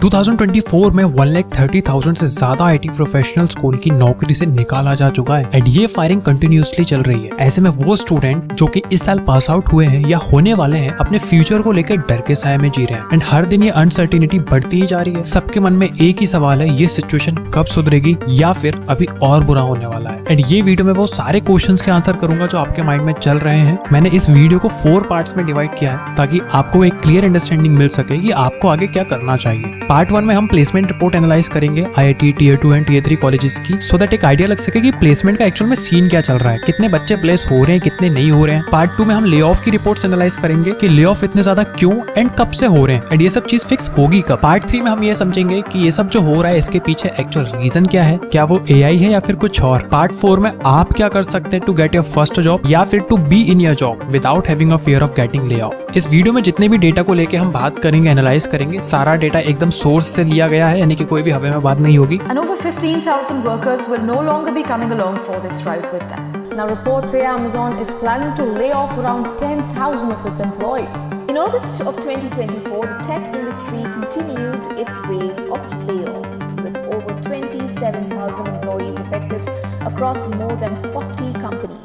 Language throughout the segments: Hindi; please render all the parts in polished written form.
2024 में 1,30,000 से ज्यादा आईटी प्रोफेशनल्स को उनकी नौकरी से निकाला जा चुका है एंड ये फायरिंग कंटिन्यूसली चल रही है। ऐसे में वो स्टूडेंट जो कि इस साल पास आउट हुए हैं या होने वाले हैं अपने फ्यूचर को लेकर डर के साए में जी रहे हैं एंड हर दिन ये अनसर्टिनिटी बढ़ती ही जा रही है। सबके मन में एक ही सवाल है, ये सिचुएशन कब सुधरेगी या फिर अभी और बुरा होने वाला है। एंड ये वीडियो में वो सारे क्वेश्चंस के आंसर करूंगा जो आपके माइंड में चल रहे हैं। मैंने इस वीडियो को 4 पार्ट्स में डिवाइड किया है ताकि आपको एक क्लियर अंडरस्टैंडिंग मिल सके कि आपको आगे क्या करना चाहिए। पार्ट 1 में हम प्लेसमेंट रिपोर्ट एनालाइज करेंगे IIT tier 2 and tier 3 colleges की, सो दैट एक आइडिया लग सके कि प्लेसमेंट का एक्चुअल में सीन क्या चल रहा है, कितने बच्चे प्लेस हो रहे हैं, कितने नहीं हो रहे हैं। पार्ट 2 में हम ले ऑफ की रिपोर्ट्स एनालाइज करेंगे कि ले ऑफ इतने ज्यादा क्यों एंड कब से हो रहे हैं एंड ये सब चीज फिक्स होगी कब। पार्ट 3 में हम ये समझेंगे कि ये सब जो हो रहा है इसके पीछे एक्चुअल रीजन क्या है, क्या वो एआई है या फिर कुछ और। पार्ट 4 में आप क्या कर सकते हैं to get your first job या फिर to be in your job without having a fear of getting lay off. इस वीडियो में जितने भी डेटा को लेके हम बात करेंगे, एनालाइज करेंगे, सारा डेटा एकदम सोर्स से लिया गया है, यानी कि कोई भी हवा में बात नहीं होगी। And over 15,000 workers will no longer be coming along for this strike with them. Now reports say Amazon is planning to lay off around 10,000 of its employees. In August of 2024, the tech industry continued its wave of layoffs with over 27,000 employees affected across more than 40 companies.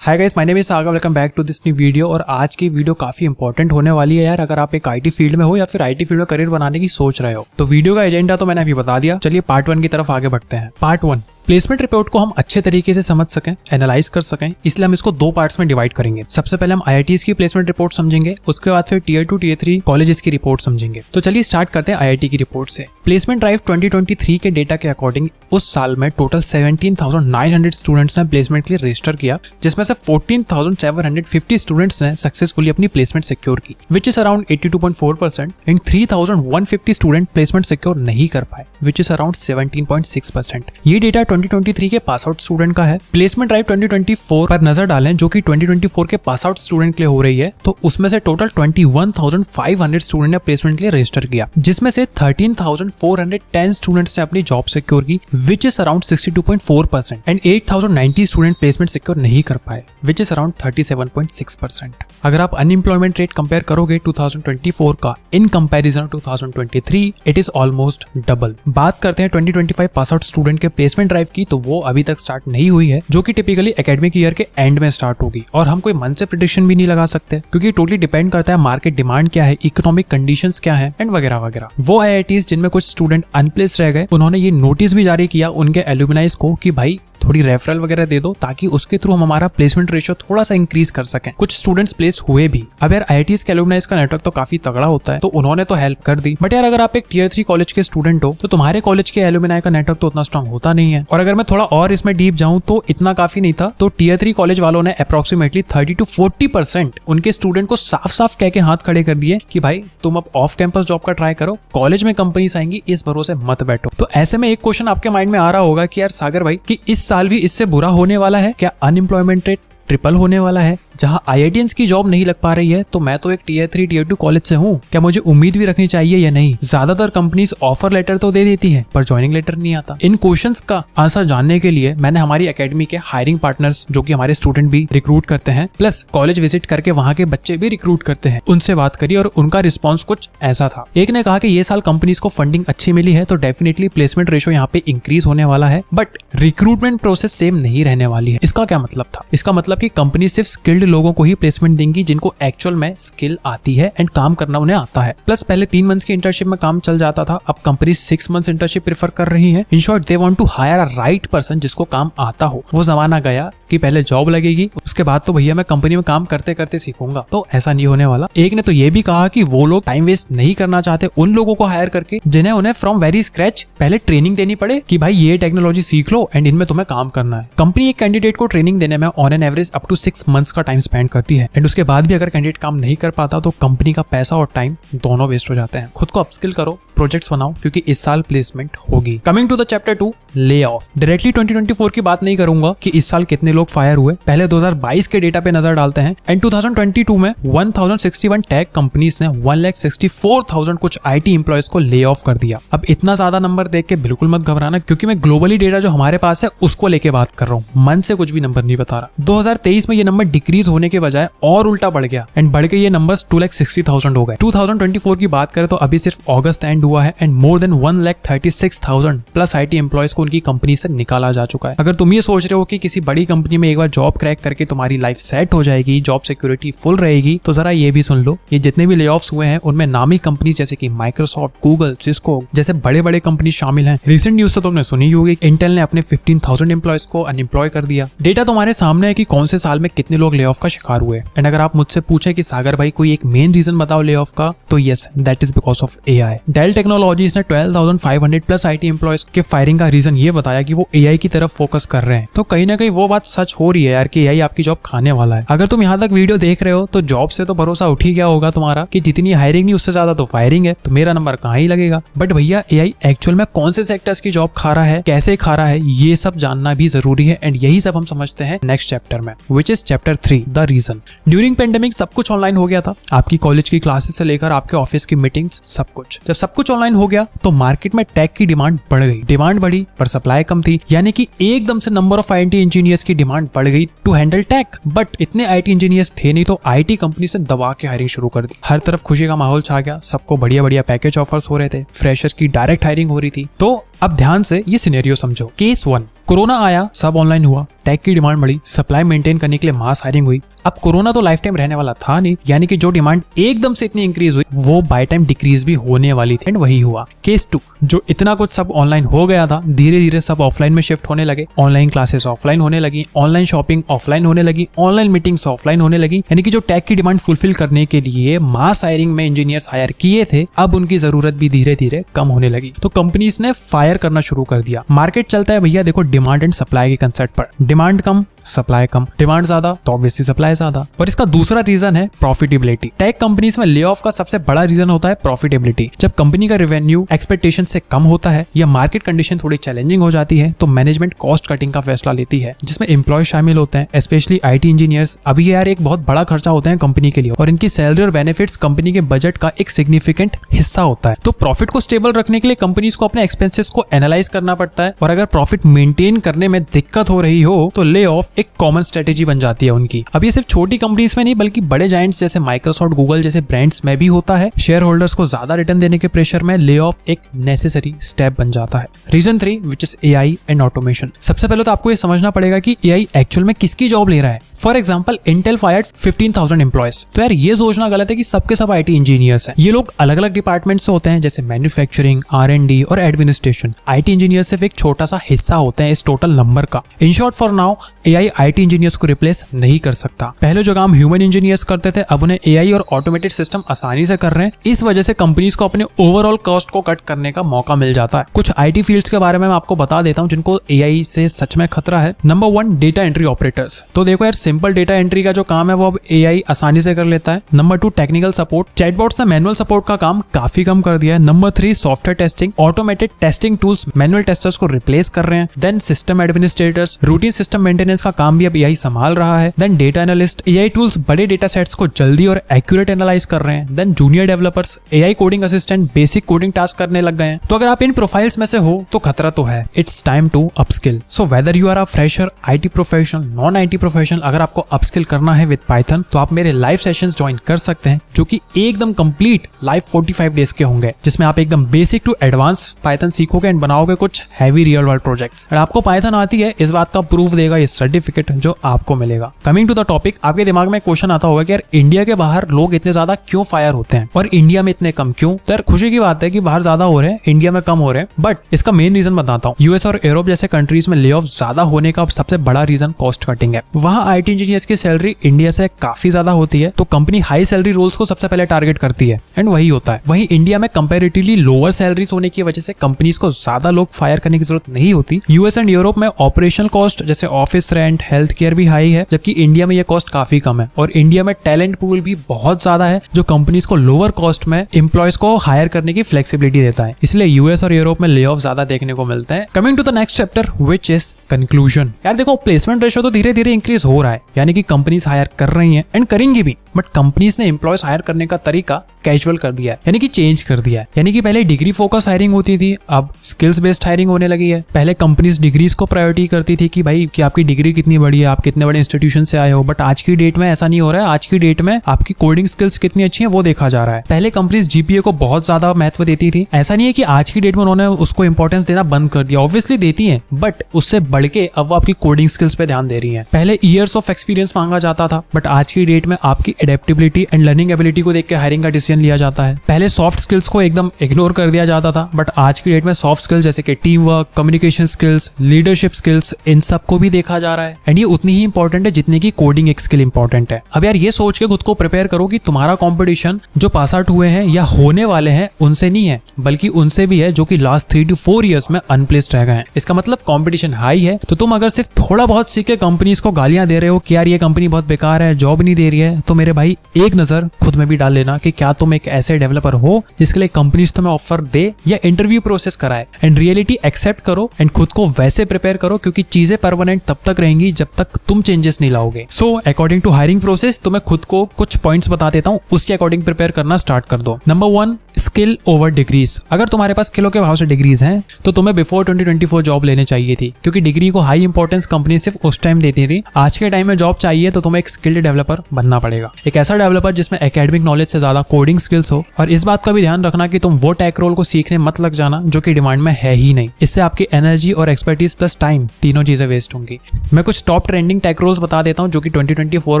Hi guys, my name is Sagar, welcome back to this new video. और आज की वीडियो काफी इंपॉर्टेंट होने वाली है यार, अगर आप एक आईटी फील्ड में हो या फिर आईटी फील्ड में करियर बनाने की सोच रहे हो। तो वीडियो का एजेंडा तो मैंने अभी बता दिया, चलिए पार्ट 1 की तरफ आगे बढ़ते हैं। पार्ट 1, प्लेसमेंट रिपोर्ट को हम अच्छे तरीके से समझ सकें, एनालाइज कर सकें, इसलिए हम इसको 2 पार्ट्स में डिवाइड करेंगे। सबसे पहले हम आईआईटीज की प्लेसमेंट रिपोर्ट समझेंगे, उसके बाद फिर टियर 2 टियर 3 कॉलेजेस की रिपोर्ट समझेंगे। तो चलिए स्टार्ट करते हैं आईआईटी की रिपोर्ट से। प्लेसमेंट ड्राइव 2023 के डेटा के अकॉर्डिंग उस साल में टोटल 17,900 स्टूडेंट्स ने प्लेसमेंट के लिए रजिस्टर किया, जिसमें से 14,750 स्टूडेंट्स ने सक्सेसफुली अपनी प्लेसमेंट सिक्योर की, which is around 82.4%, and 3,150 student placement secure नहीं कर पाए, विच इज अराउंड 17.6%। ये डेटा 2023 के पास आउट स्टूडेंट का है। प्लेसमेंट ड्राइव 2024 पर नजर डालें जो कि 2024 के पास आउट स्टूडेंट के लिए हो रही है, तो उसमें से टोटल 21,500 स्टूडेंट ने प्लेसमेंट के लिए रजिस्टर किया, जिसमें से 13,410 स्टूडेंट्स ने अपनी जॉब सिक्योर की, which is around 62.4%, and 8,090 student placement secure नहीं कर पाए, विच इज अराउंड 37.6%। अगर आप अनएम्प्लॉयमेंट रेट कंपेयर करोगे 2024 का in comparison 2023, it is almost double. बात करते हैं 2025 पास आउट स्टूडेंट के प्लेसमेंट ड्राइव की, तो वो अभी तक स्टार्ट नहीं हुई है, जो कि टिपिकली एकेडमिक ईयर के एंड में स्टार्ट होगी। और हम कोई मन से प्रेडिक्शन भी नहीं लगा सकते, क्योंकि टोटली डिपेंड करता है मार्केट डिमांड क्या है, इकोनॉमिक कंडीशंस क्या है एंड वगैरह वगैरह। वो आईआईटीज जिनमें कुछ स्टूडेंट अनप्लेस रह गए, उन्होंने ये नोटिस भी जारी किया उनके एल्यूमिनाइज को कि भाई थोड़ी रेफरल वगैरह दे दो, ताकि उसके थ्रू हम हमारा प्लेसमेंट रेशियो थोड़ा सा इंक्रीज कर सकें। कुछ स्टूडेंट्स प्लेस हुए भी। अब यार आईआईटीज के एल्यूमिनाइज का नेटवर्क तो काफी तगड़ा होता है, तो उन्होंने तो हेल्प कर दी, बट यार अगर आप एक टियर 3 कॉलेज के स्टूडेंट हो तो तुम्हारे कॉलेज के एल्यूमिनाई का नेटवर्क तो उतना स्ट्रॉन्ग होता नहीं है। और अगर मैं थोड़ा और इसमें डीप जाऊं तो इतना काफी नहीं था, तो टियर 3 कॉलेज वालों ने अप्रोक्सीमेटली 30 to 40% उनके स्टूडेंट को साफ साफ कह के हाथ खड़े कर दिए कि भाई तुम अब ऑफ कैंपस जॉब का ट्राई करो, कॉलेज में कंपनीज आएंगी, इस भरोसे मत बैठो। तो ऐसे में एक क्वेश्चन आपके माइंड में आ रहा होगा कि यार सागर भाई कि इस साल भी इससे बुरा होने वाला है क्या? अनएम्प्लॉयमेंट रेट ट्रिपल होने वाला है, जहां आईआईटीएंस की जॉब नहीं लग पा रही है, तो मैं तो एक टियर 3 टियर 2 कॉलेज से हूं, क्या मुझे उम्मीद भी रखनी चाहिए या नहीं? ज्यादातर कंपनीज ऑफर लेटर तो दे देती हैं पर ज्वाइनिंग लेटर नहीं आता। इन क्वेश्चंस का आंसर जानने के लिए मैंने हमारी एकेडमी के हायरिंग पार्टनर्स, जो कि हमारे स्टूडेंट भी रिक्रूट करते हैं, प्लस कॉलेज विजिट करके वहां के बच्चे भी रिक्रूट करते हैं, उनसे बात करी और उनका रिस्पॉन्स कुछ ऐसा था। एक ने कहा कि ये साल कंपनीज को फंडिंग अच्छी मिली है, तो डेफिनेटली प्लेसमेंट रेशियो यहाँ पे इंक्रीज होने वाला है, बट रिक्रूटमेंट प्रोसेस सेम नहीं रहने वाली है। इसका क्या मतलब था? इसका मतलब कि कंपनी सिर्फ स्किल्ड लोगों को ही प्लेसमेंट देंगी जिनको एक्चुअल में स्किल आती है एंड काम करना उन्हें आता है। प्लस पहले 3 मंथ्स की इंटर्नशिप में काम चल जाता था, अब कंपनी 6 मंथ्स इंटर्नशिप प्रेफर कर रही है। In short they want to hire a right person जिसको काम आता हो। वो जमाना गया कि पहले जॉब लगेगी, उसके बाद तो भैया मैं कंपनी में काम करते करते सीखूंगा, तो ऐसा नहीं होने वाला। एक ने तो ये भी कहा कि वो लोग टाइम वेस्ट नहीं करना चाहते उन लोगों को हायर करके जिन्हें उन्हें फ्रॉम वेरी स्क्रैच पहले ट्रेनिंग देनी पड़े कि भाई ये टेक्नोलॉजी सीख लो एंड इनमें तुम्हें काम करना है। कंपनी एक कैंडिडेट को ट्रेनिंग देने में on an average up to 6 months का टाइम स्पेंड करती है, एंड उसके बाद भी अगर कैंडिडेट काम नहीं कर पाता तो कंपनी का पैसा और टाइम दोनों वेस्ट हो जाते हैं। खुद को अपस्किल करो, प्रोजेक्ट्स बनाओ क्योंकि इस साल प्लेसमेंट होगी। Coming to the chapter 2, lay off. Directly 2024 की बात नहीं करूंगा कि इस साल कितने लोग फायर हुए, पहले 2022 के डेटा पे नजर डालते हैं। एंड 2022 में 1061 टेक कंपनीज ने 1,64,000 कुछ IT एम्प्लॉयज को ले ऑफ कर दिया। अब इतना ज्यादा नंबर देख के बिल्कुल मत घबराना, क्योंकि मैं ग्लोबली डेटा जो हमारे पास है उसको लेके बात कर रहा हूँ, मन से कुछ भी नंबर नहीं बता रहा। 2023 में ये नंबर डिक्रीज होने के बजाय और उल्टा बढ़ गया एंड बढ़ के ये नंबर्स 2,60,000 हो गए। 2024 की बात करें तो अभी सिर्फ अगस्त एंड हुआ है and more than 1,36,000 plus IT employees को उनकी कंपनी से निकाला जा चुका है। अगर तुम ये सोच रहे हो कि किसी बड़ी कंपनी में एक बार जॉब क्रैक करके तुम्हारी लाइफ सेट हो जाएगी, जॉब सिक्योरिटी फुल रहेगी, तो जरा ये भी सुन लो, ये जितने भी ले ऑफ्स हुए हैं उनमें नामी कंपनी जैसे कि माइक्रोसॉफ्ट, गूगल, सिस्को जैसे बड़े बड़े कंपनी शामिल हैं। रिसेंट न्यूज तो तुमने सुनी होगी, इंटेल ने अपने 15,000 एम्प्लॉयज को अनएम्प्लॉय कर दिया। डेटा तुम्हारे सामने है कि कौन से साल में कितने लोग ले ऑफ का शिकार हुए। एंड अगर आप मुझसे पूछे कि सागर भाई कोई एक मेन रीजन बताओ ले ऑफ का, तो yes, that is because of AI। Dell Technologies ने 12,500 प्लस IT एम्प्लॉयज के फायरिंग का रीजन ये बताया कि वो AI की तरफ फोकस कर रहे हैं। तो कहीं ना कहीं वो बात सच हो रही है यार कि AI आपकी जॉब खाने वाला है। अगर तुम यहाँ तक वीडियो देख रहे हो तो जॉब से तो भरोसा उठ ही गया होगा तुम्हारा कि जितनी हायरिंग नहीं उससे ज्यादा तो फायरिंग है, तो मेरा नंबर कहाँ ही लगेगा। बट भैया AI एक्चुअल में कौन से सेक्टर्स की जॉब खा रहा है, कैसे खा रहा है, ये सब जानना भी जरूरी है। एंड यही सब हम समझते हैं नेक्स्ट चैप्टर में, which is chapter 3, the reason. During pandemic सब कुछ ऑनलाइन हो गया था, आपकी कॉलेज की क्लासेस से लेकर आपके ऑफिस की मीटिंग्स, सब कुछ। जब सब कुछ ऑनलाइन हो गया तो मार्केट में टेक की डिमांड बढ़ गई। डिमांड बढ़ी पर सप्लाई कम थी, यानी कि एकदम से नंबर ऑफ IT इंजीनियर्स की डिमांड बढ़ गई टू हैंडल टेक। बट इतने IT इंजीनियर्स थे नहीं, तो IT कंपनी से दबा के हायरिंग शुरू कर दी। हर तरफ खुशी का माहौल छा गया, सबको बढ़िया बढ़िया पैकेज ऑफर्स हो रहे थे, फ्रेशर्स की डायरेक्ट हायरिंग हो रही थी। तो अब ध्यान से ये सिनेरियो समझो। केस 1, कोरोना आया, सब ऑनलाइन हुआ, टेक की डिमांड बढ़ी, सप्लाई मेंटेन करने के लिए मास हायरिंग हुई। अब कोरोना तो लाइफ टाइम रहने वाला था नहीं, यानी कि जो डिमांड एकदम से इतनी इंक्रीज हुई वो बाय टाइम डिक्रीज भी होने वाली थी। एंड वही हुआ। केस 2, जो इतना कुछ सब ऑनलाइन हो गया था, धीरे धीरे सब ऑफलाइन में शिफ्ट होने लगे। ऑनलाइन क्लासेस ऑफलाइन होने लगी, ऑनलाइन शॉपिंग ऑफलाइन होने लगी, ऑनलाइन मीटिंग्स ऑफलाइन होने लगी। यानी कि जो टेक की डिमांड फुलफिल करने के लिए मास हायरिंग में इंजीनियर्स हायर किए थे, अब उनकी जरूरत भी धीरे धीरे कम होने लगी। तो कंपनीज ने फायर करना शुरू कर दिया। मार्केट चलता है भैया देखो डिमांड एंड सप्लाई के कंसेप्ट पर। डिमांड कम, सप्लाई कम, डिमांड ज्यादा तो ऑब्वियसली सप्लाई ज्यादा। और इसका दूसरा रीजन है प्रॉफिटेबिलिटी। टेक कंपनीज में ले ऑफ का सबसे बड़ा रीजन होता है प्रॉफिटेबिलिटी। जब कंपनी का रेवेन्यू एक्सपेक्टेशन से कम होता है या मार्केट कंडीशन थोड़ी चैलेंजिंग हो जाती है, तो मैनेजमेंट कॉस्ट कटिंग का फैसला लेती है, जिसमें एम्प्लॉय शामिल होते हैं, स्पेशली IT इंजीनियर्स। अभी यार एक बहुत बड़ा खर्चा होता है कंपनी के लिए, और इनकी सैलरी और बेनिफिट्स कंपनी के बजट का एक सिग्निफिकेंट हिस्सा होता है। तो प्रॉफिट को स्टेबल रखने के लिए कंपनीज को अपने एक्सपेंसेस को एनालाइज करना पड़ता है, और अगर प्रॉफिट मेंटेन करने में दिक्कत हो रही हो तो ले ऑफ एक कॉमन स्ट्रेटेजी बन जाती है उनकी। अब ये सिर्फ छोटी कंपनीज में नहीं बल्कि बड़े जायंट्स जैसे माइक्रोसॉफ्ट, गूगल जैसे ब्रांड्स में भी होता है। शेयर होल्डर्स को ज्यादा रिटर्न देने के प्रेशर में ले ऑफ एक नेसेसरी स्टेप बन जाता है। Reason 3, which is AI and automation. सबसे पहले तो आपको ये समझना पड़ेगा कि AI एक्चुअल में किसकी जॉब ले रहा है। For example Intel fired 15,000 employees. तो यार ये सोचना गलत है कि सबके सब IT इंजीनियर्स हैं। ये लोग अलग अलग डिपार्टमेंट से होते हैं, जैसे मैन्युफैक्चरिंग, R&D और एडमिनिस्ट्रेशन। IT इंजीनियर्स सिर्फ एक छोटा सा हिस्सा होते हैं इस टोटल नंबर का। In short, for now AI IT engineers को रिप्लेस नहीं कर सकता। पहले जो काम ह्यूमन इंजीनियर्स करते थे, अब उन्हें AI और ऑटोमेटेड सिस्टम आसानी से कर रहे हैं। इस वजह से कंपनीज को अपने ओवरऑल कॉस्ट को कट करने का मौका मिल जाता है। कुछ IT फील्ड्स के बारे में मैं आपको बता देता हूं जिनको AI से सच में खतरा है। Number 1, data entry operators. तो देखो यार, सिंपल डेटा एंट्री का जो काम है वो अब AI आसानी से कर लेता है। Number 2, technical support. चैटबॉट्स ने मैनुअल सपोर्ट का काम काफी कम कर दिया है। Number 3, software testing. Automated testing tools manual testers को रिप्लेस कर रहे हैं। Then system administrators, routine system maintenance का काम भी अब AI संभाल रहा है। Then data analyst, AI tools बड़े डेटा सेट्स को जल्दी और एक्यूरेट एनालाइज कर रहे हैं। Then junior developers, AI coding assistant basic coding task करने लग गए हैं। तो अगर आप इन प्रोफाइल्स में से हो तो खतरा तो है। It's time to upskill. So whether you are a fresher, IT professional, non IT professional, अगर आपको अपस्किल करना है विद पाइथन तो आप मेरे लाइव सेशंस ज्वाइन कर सकते हैं, जो कि एकदम कंप्लीट लाइव 45 डेज के होंगे, जिसमें आप एकदम बेसिक टू एडवांस पाइथन सीखोगे एंड बनाओगे कुछ हैवी रियल वर्ल्ड प्रोजेक्ट्स। अगर आपको पाइथन आती है, इस बात का प्रूफ देगा ये सर्टिफिकेट जो आपको मिलेगा। कमिंग टू द टॉपिक, आपके दिमाग में क्वेश्चन आता होगा कि यार इंडिया के बाहर लोग इतने ज्यादा क्यों फायर होते हैं और इंडिया में इतने कम क्यों। तो यार खुशी की बात है कि बाहर ज्यादा हो रहे हैं, इंडिया में कम हो रहे हैं, बट इसका मेन रीजन बताता हूँ। यूएस और यूरोप जैसे कंट्रीज में ले ऑफ ज्यादा होने का सबसे बड़ा रीजन कॉस्ट कटिंग है। वहाँ IT इंजीनियर्स की सैलरी इंडिया से काफी ज्यादा होती है, तो कंपनी हाई सैलरी रोल्स को सबसे पहले टारगेट करती है, एंड वही होता है। वहीं इंडिया में कंपैरेटिवली लोअर सैलरीज होने की वजह से कंपनीज को ज्यादा लोग फायर करने की जरूरत नहीं होती। यूएस एंड यूरोप में ऑपरेशनल कॉस्ट जैसे office rent, rent, health care भी हाई है, जबकि इंडिया में ये कॉस्ट काफी कम है। और इंडिया में टैलेंट पूल भी बहुत ज्यादा है जो कंपनीज को लोअर कॉस्ट में एम्प्लॉयज को हायर करने की फ्लेक्सिबिलिटी देता है। इसलिए यूएस और यूरोप में ले ऑफ ज्यादा देखने को मिलते हैं। Coming to the next chapter which is conclusion. यार देखो, प्लेसमेंट रेशियो तो धीरे धीरे इंक्रीज हो रहा है, यानी कि कंपनीज हायर कर रही हैं एंड करेंगी भी, बट कंपनीज ने एम्प्लॉयज हायर करने का तरीका कैजुअल कर दिया है, यानी कि चेंज कर दिया है। यानी कि पहले डिग्री फोकस हायरिंग होती थी, अब स्किल्स बेस्ड हायरिंग होने लगी है। पहले कंपनीज डिग्रीज को प्रायोरिटी करती थी कि भाई कि आपकी डिग्री कितनी बड़ी है, आप कितने बड़े इंस्टीट्यूशन से आए हो, बट आज की डेट में ऐसा नहीं हो रहा है। आज की डेट में आपकी कोडिंग स्किल्स कितनी अच्छी है वो देखा जा रहा है। पहले कंपनीज जीपीए को बहुत ज्यादा महत्व देती थी, ऐसा नहीं है कि आज की डेट में उन्होंने उसको इंपॉर्टेंस देना बंद कर दिया, ऑब्वियसली देती है, बट उससे बढ़ के अब वो आपकी कोडिंग स्किल्स पे ध्यान दे रही है। पहले ईयर्स ऑफ एक्सपीरियंस मांगा जाता था, बट आज की डेट में आपकी एडेप्टेबिलिटी एंड लर्निंग एबिलिटी को देख के हायरिंग का डिसीजन लिया जाता है। पहले सॉफ्ट स्किल्स को एकदम इग्नोर कर दिया जाता था, बट आज की डेट में सॉफ्ट स्किल्स जैसे कि team work, communication skills, leadership skills, इन सब को भी देखा जा रहा है। एंड ये उतनी ही इंपॉर्टेंट है जितनी की कोडिंग एक स्किल इंपॉर्टेंट है। अब यार ये सोच के खुद को प्रिपेयर करो कि तुम्हारा कंपटीशन जो पास आउट हुए हैं या होने वाले हैं उनसे नहीं है, बल्कि उनसे भी है जो कि लास्ट 3 to 4 ईयर्स में अनप्लेस्ड रह गए हैं। इसका मतलब कंपटीशन हाई है, तो तुम अगर सिर्फ थोड़ा बहुत सीख के कंपनीज को गालियां दे रहे हो कि यार ये कंपनी बहुत बेकार है, जॉब नहीं दे रही है, तो मेरे भाई एक नजर खुद में भी डाल लेना कि क्या तुम एक ऐसे डेवलपर हो जिसके लिए कंपनीज तुम्हें ऑफर दे या इंटरव्यू प्रोसेस कराए। एंड रियलिटी एक्सेप्ट करो एंड खुद को वैसे प्रिपेयर करो, क्योंकि चीजें परमानेंट तब तक रहेंगी जब तक तुम चेंजेस नहीं लाओगे। So according to hiring process तुम्हें खुद को कुछ पॉइंट्स बता देता हूँ, उसके अकॉर्डिंग प्रिपेयर करना स्टार्ट कर दो। Number 1, skill over degrees. अगर तुम्हारे पास स्किलों के भाव से डिग्रीज हैं तो तुम्हें बिफोर 2024 जॉब लेने चाहिए थी, क्योंकि डिग्री को हाई इंपॉर्टेंस कंपनी सिर्फ उस टाइम देती थी। आज के टाइम में जॉब चाहिए तो तुम्हें एक स्किल्ड डेवलपर बनना पड़ेगा, एक ऐसा डेवलपर जिसमें एकेडमिक नॉलेज से ज्यादा कोडिंग स्किल्स हो। और इस बात का भी ध्यान रखना कि तुम वो टेक रोल को सीखने मत लग जाना जो कि डिमांड में है ही नहीं। इससे आपकी एनर्जी और एक्सपर्टीज प्लस टाइम तीनों चीजें वेस्ट होंगी। मैं कुछ टॉप ट्रेंडिंग टेक रोल्स बता देता हूँ जो कि 2024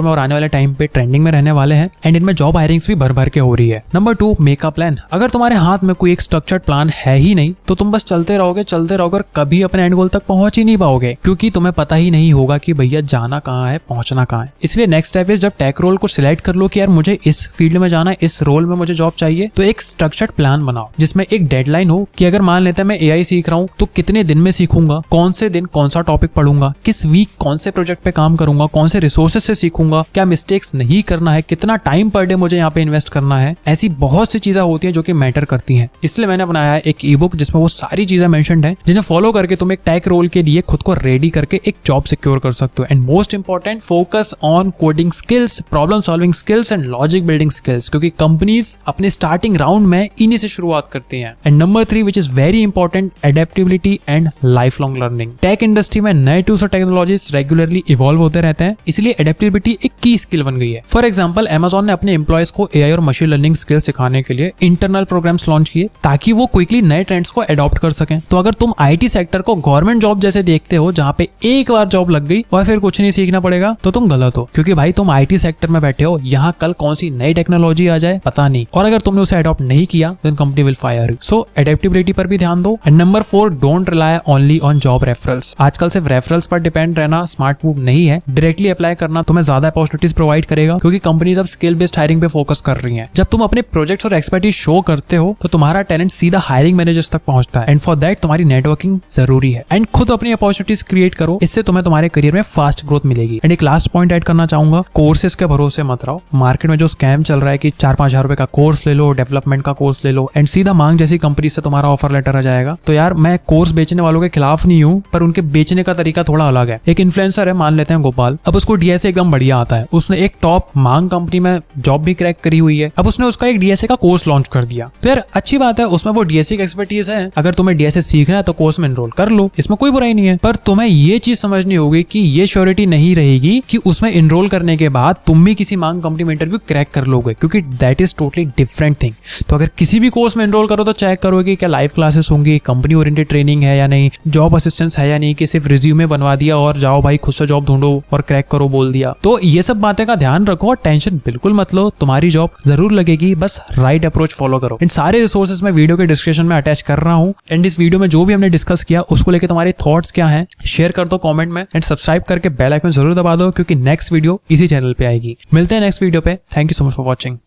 में और आने वाले टाइम पे ट्रेंडिंग में रहने वाले हैं, एंड इनमें जॉब हायरिंग्स भी भर भर के हो रही है। Number 2, make a plan. अगर तुम्हारे हाथ में कोई एक स्ट्रक्चर्ड प्लान है ही नहीं तो तुम बस चलते रहोगे और कभी अपने एंड गोल तक पहुंच ही नहीं पाओगे, क्योंकि तुम्हें पता ही नहीं होगा कि भैया जाना कहाँ है, पहुंचना कहाँ है। इसलिए नेक्स्ट स्टेप इज जब टेक रोल को सिलेक्ट कर लो कि यार मुझे इस फील्ड में जाना है, इस रोल में मुझे जॉब चाहिए, तो एक स्ट्रक्चर्ड प्लान बनाओ जिसमें एक डेडलाइन हो कि अगर मान लेते हैं मैं एआई सीख रहा हूँ तो कितने दिन में सीखूंगा, कौन से दिन कौन सा टॉपिक पढ़ूंगा, किस वीक कौन से प्रोजेक्ट पे काम करूंगा, कौन से रिसोर्सेज से सीखूंगा, क्या मिस्टेक्स नहीं करना है, कितना टाइम पर डे मुझे यहाँ पे इन्वेस्ट करना है। ऐसी बहुत सी चीजें होती है जो कि मैटर करती हैं। इसलिए मैंने बनाया है एक ई बुक जिसमें वो सारी चीजें मेंशन्ड है, जिन्हें फॉलो करके तुम एक टेक रोल के लिए खुद को रेडी करके एक जॉब सिक्योर कर सकते हो। And most important, focus on coding skills, problem solving skills and logic building skills, क्योंकि कंपनीज अपने स्टार्टिंग राउंड में इन्हीं से शुरुआत करती हैं। And number 3 which is very important, adaptability and life long learning. Tech industry में नए टूल्स और टेक्नोलॉजीज रेगुलरली इवॉल्व होते रहते हैं, इसलिए एडेप्टेबिलिटी एक की स्किल बन गई है। फॉर एग्जाम्पल, Amazon ने अपने एम्प्लॉयज को एआई और मशीन लर्निंग स्किल सिखाने के लिए इंटरनल प्रोग्राम्स लॉन्च किए ताकि वो क्विकली नए ट्रेंड्स को अडॉप्ट कर सकें। तो अगर तुम आईटी सेक्टर को गवर्नमेंट जॉब जैसे देखते हो जहां पे एक बार जॉब लग गई और फिर कुछ नहीं सीखना पड़ेगा, तो तुम गलत हो, क्योंकि भाई तुम आईटी सेक्टर में बैठे हो, यहाँ कल कौन सी नई टेक्नोलॉजी आ जाए पता नहीं, और अगर तुमने उसे अडॉप्ट नहीं किया then company will fire you. So adaptability पर भी ध्यान दो। And number 4, don't rely only on job referrals. आजकल सिर्फ रेफरल्स पर डिपेंड रहना स्मार्ट मूव नहीं है। डायरेक्टली अप्लाई करना तुम्हें ज्यादा अपॉर्चुनिटीज प्रोवाइड करेगा, क्योंकि कंपनीज अब स्किल बेस्ड हायरिंग पे फोकस कर रही हैं। जब तुम अपने प्रोजेक्ट्स और एक्सपर्टीज शो करते हो तो तुम्हारा टैलेंट सीधा हायरिंग मैनेजर्स तक पहुंचता है, एंड फॉर दैट तुम्हारी नेटवर्किंग जरूरी है। एंड खुद अपनी अपॉर्चुनिटीज क्रिएट करो, इससे तुम्हें तुम्हारे करियर में फास्ट ग्रोथ मिलेगी। एंड एक लास्ट पॉइंट ऐड करना चाहूंगा, कोर्सेज के भरोसे मत रहो। मार्केट में जो स्कैम चल रहा है कि 4-5 हजार रुपए का कोर्स ले लो, डेवलपमेंट का कोर्स ले लो, एंड सीधा मांग जैसी कंपनी से तुम्हारा ऑफर लेटर आ जाएगा। तो यार मैं कोर्स बेचने वालों के खिलाफ नहीं हूँ, पर उनके बेचने का तरीका थोड़ा अलग है। एक इन्फ्लुएंसर है, मान लेते हैं गोपाल, अब उसको डीएसए एकदम बढ़िया आता है, उसने एक टॉप मांग कंपनी में जॉब भी क्रैक करी हुई है, अब उसने उसका एक डीएसए का कोर्स लॉन्च कर दिया। तो यार अच्छी बात है, उसमें वो डीएसए की एक्सपर्टीज है, अगर तुम्हें डीएसए सीखना है तो कोर्स में एनरोल कर लो, इसमें कोई बुराई नहीं है। पर तुम्हें ये चीज समझनी होगी कि ये श्योरिटी नहीं रहेगी कि उसमें एनरोल करने के बाद तुम भी किसी मांग कंपनी में इंटरव्यू क्रैक कर लोगे, क्योंकि that is totally different thing. तो अगर किसी भी कोर्स में एनरोल करो तो चेक करो कि क्या लाइव क्लासेस होंगी, कंपनी ओरिएंटेड ट्रेनिंग है या नहीं, जॉब असिस्टेंस है या नहीं, कि सिर्फ रिज्यूमे बनवा दिया और जाओ भाई खुद से जॉब ढूंढो और क्रैक करो बोल दिया। तो ये सब बातें का ध्यान रखो और टेंशन बिल्कुल मत लो, तुम्हारी जॉब जरूर लगेगी, बस राइट अप्रोच फॉलो करो। इन सारे रिसोर्सेज मैं वीडियो के डिस्क्रिप्शन में अटैच कर रहा हूँ। एंड इस वीडियो में जो भी हमने डिस्कस किया उसको लेके तुम्हारे थॉट्स क्या हैं शेयर कर दो कमेंट में, एंड सब्सक्राइब करके बेल आइकन जरूर दबा दो, क्योंकि नेक्स्ट वीडियो इसी चैनल पे आएगी। मिलते हैं नेक्स्ट वीडियो पे। Thank you so much for watching.